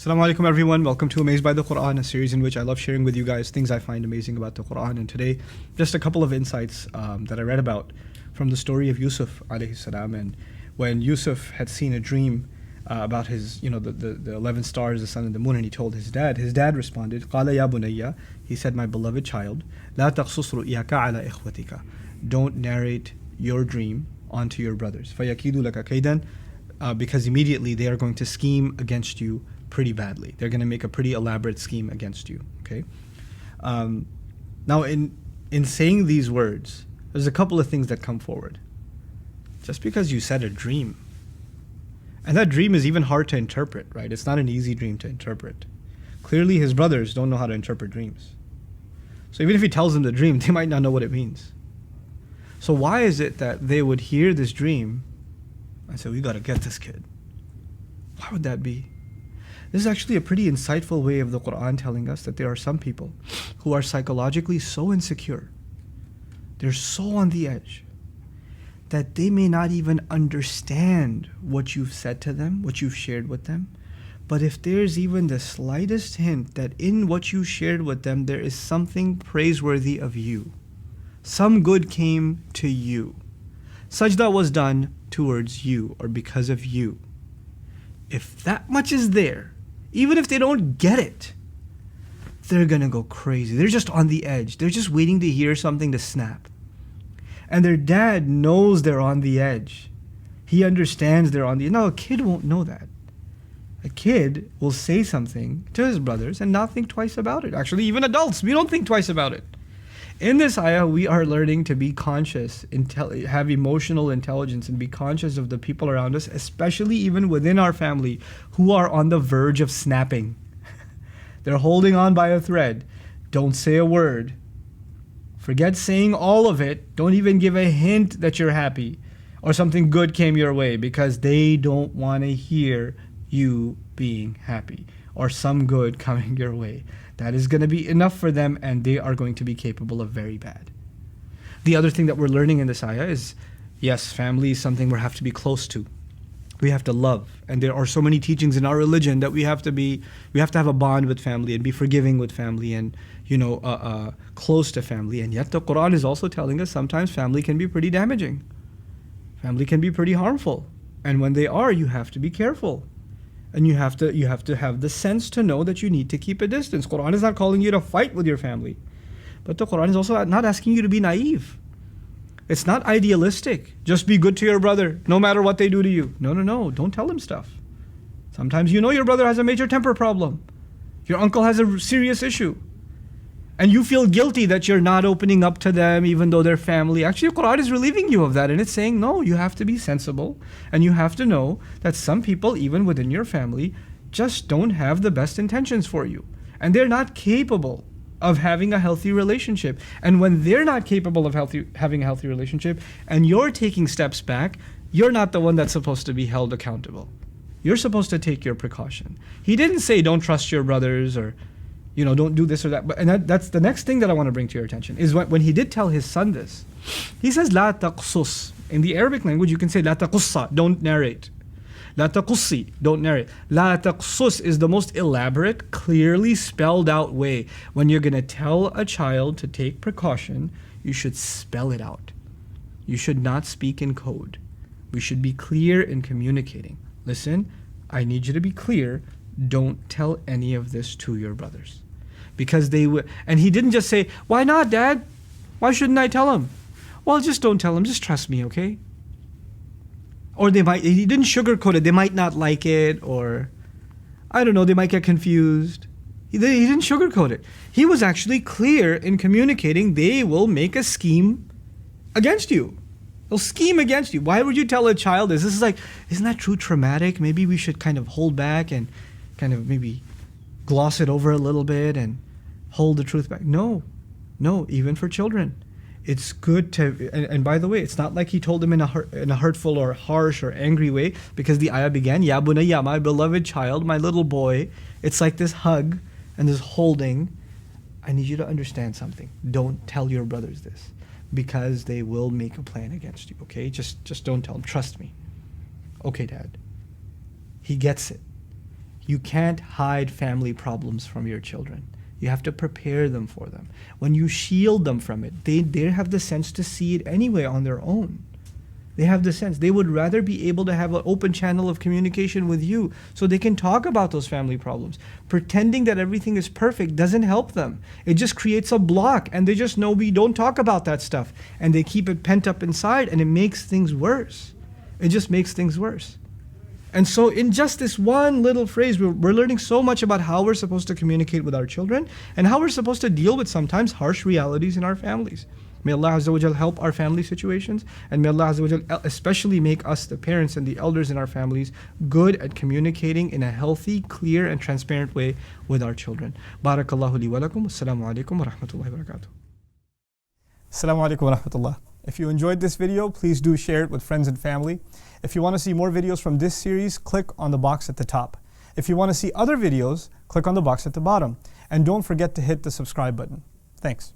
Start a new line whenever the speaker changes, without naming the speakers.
Assalamu alaikum everyone, welcome to Amazed by the Quran, a series in which I love sharing with you guys things I find amazing about the Quran. And today, just a couple of insights that I read about from the story of Yusuf alayhi salam. And when Yusuf had seen a dream about his, the 11 stars, the sun and the moon, and he told his dad responded, قَالَ يَا بُنَيَّ, he said, my beloved child, لَا تَقْصُصْ رُؤْيَكَ عَلَى إِخْوَتِكَ, don't narrate your dream onto your brothers. فَيَكِيدُ لَكَ كَيْدًا, because immediately they are going to scheme against you pretty badly. They're going to make a pretty elaborate scheme against you. Okay. Now, in saying these words, there's a couple of things that come forward. Just because you said a dream, and that dream is even hard to interpret, right? It's not an easy dream to interpret. Clearly, his brothers don't know how to interpret dreams. So even if he tells them the dream, they might not know what it means. So why is it that they would hear this dream and say, we got to get this kid? Why would that be? This is actually a pretty insightful way of the Quran telling us that there are some people who are psychologically so insecure, they're so on the edge, that they may not even understand what you've said to them, what you've shared with them. But if there's even the slightest hint that in what you shared with them there is something praiseworthy of you, some good came to you, sajda was done towards you or because of you, if that much is there, even if they don't get it, they're gonna go crazy. They're just on the edge. They're just waiting to hear something to snap. And their dad knows they're on the edge. He understands they're on the edge. No, a kid won't know that. A kid will say something to his brothers and not think twice about it. Actually, even adults, we don't think twice about it. In this ayah, we are learning to be conscious, have emotional intelligence, and be conscious of the people around us, especially even within our family, who are on the verge of snapping. They're holding on by a thread. Don't say a word. Forget saying all of it. Don't even give a hint that you're happy or something good came your way, because they don't want to hear you being happy or some good coming your way. That is going to be enough for them, and they are going to be capable of very bad. The other thing that we're learning in this ayah is, yes, family is something we have to be close to. We have to love. And there are so many teachings in our religion that we have to have a bond with family and be forgiving with family and, close to family. And yet the Quran is also telling us sometimes family can be pretty damaging. Family can be pretty harmful. And when they are, you have to be careful. And you have to have the sense to know that you need to keep a distance. Quran is not calling you to fight with your family. But the Quran is also not asking you to be naive. It's not idealistic. Just be good to your brother, no matter what they do to you. No. Don't tell them stuff. Sometimes your brother has a major temper problem. Your uncle has a serious issue. And you feel guilty that you're not opening up to them even though they're family. Actually, the Quran is relieving you of that, and it's saying, no, you have to be sensible, and you have to know that some people, even within your family, just don't have the best intentions for you. And they're not capable of having a healthy relationship. And when they're not capable of having a healthy relationship, and you're taking steps back, you're not the one that's supposed to be held accountable. You're supposed to take your precaution. He didn't say don't trust your brothers or don't do this or that. And that's the next thing that I want to bring to your attention, is when he did tell his son this. He says, La taqsus. In the Arabic language, you can say, La taqussa, don't narrate. La taqussi, don't narrate. La taqsus is the most elaborate, clearly spelled out way. When you're going to tell a child to take precaution, you should spell it out. You should not speak in code. We should be clear in communicating. Listen, I need you to be clear. Don't tell any of this to your brothers. Because they will. And he didn't just say, why not, Dad? Why shouldn't I tell him? Well, just don't tell him. Just trust me, okay? Or he didn't sugarcoat it. They might not like it, or I don't know, they might get confused. He didn't sugarcoat it. He was actually clear in communicating they will make a scheme against you. They'll scheme against you. Why would you tell a child this? This is like, isn't that too traumatic? Maybe we should kind of hold back and kind of maybe gloss it over a little bit and hold the truth back. No, even for children. It's good to, and by the way, it's not like he told them in a hurtful or harsh or angry way, because the ayah began, Ya bunayya, my beloved child, my little boy. It's like this hug and this holding. I need you to understand something. Don't tell your brothers this, because they will make a plan against you, okay? Just don't tell them. Trust me. Okay, Dad. He gets it. You can't hide family problems from your children. You have to prepare them for them. When you shield them from it, they have the sense to see it anyway on their own. They have the sense. They would rather be able to have an open channel of communication with you so they can talk about those family problems. Pretending that everything is perfect doesn't help them. It just creates a block, and they just know we don't talk about that stuff. And they keep it pent up inside, and it makes things worse. It just makes things worse. And so in just this one little phrase, we're learning so much about how we're supposed to communicate with our children and how we're supposed to deal with sometimes harsh realities in our families. May Allah Azza wa Jal help our family situations, and may Allah Azza wa Jal especially make us, the parents and the elders in our families, good at communicating in a healthy, clear and transparent way with our children. Barakallahu li wa lakum. Assalamu alaikum wa rahmatullahi wa barakatuh. Assalamu alaikum wa rahmatullah. If you enjoyed this video, please do share it with friends and family. If you want to see more videos from this series, click on the box at the top. If you want to see other videos, click on the box at the bottom. And don't forget to hit the subscribe button. Thanks.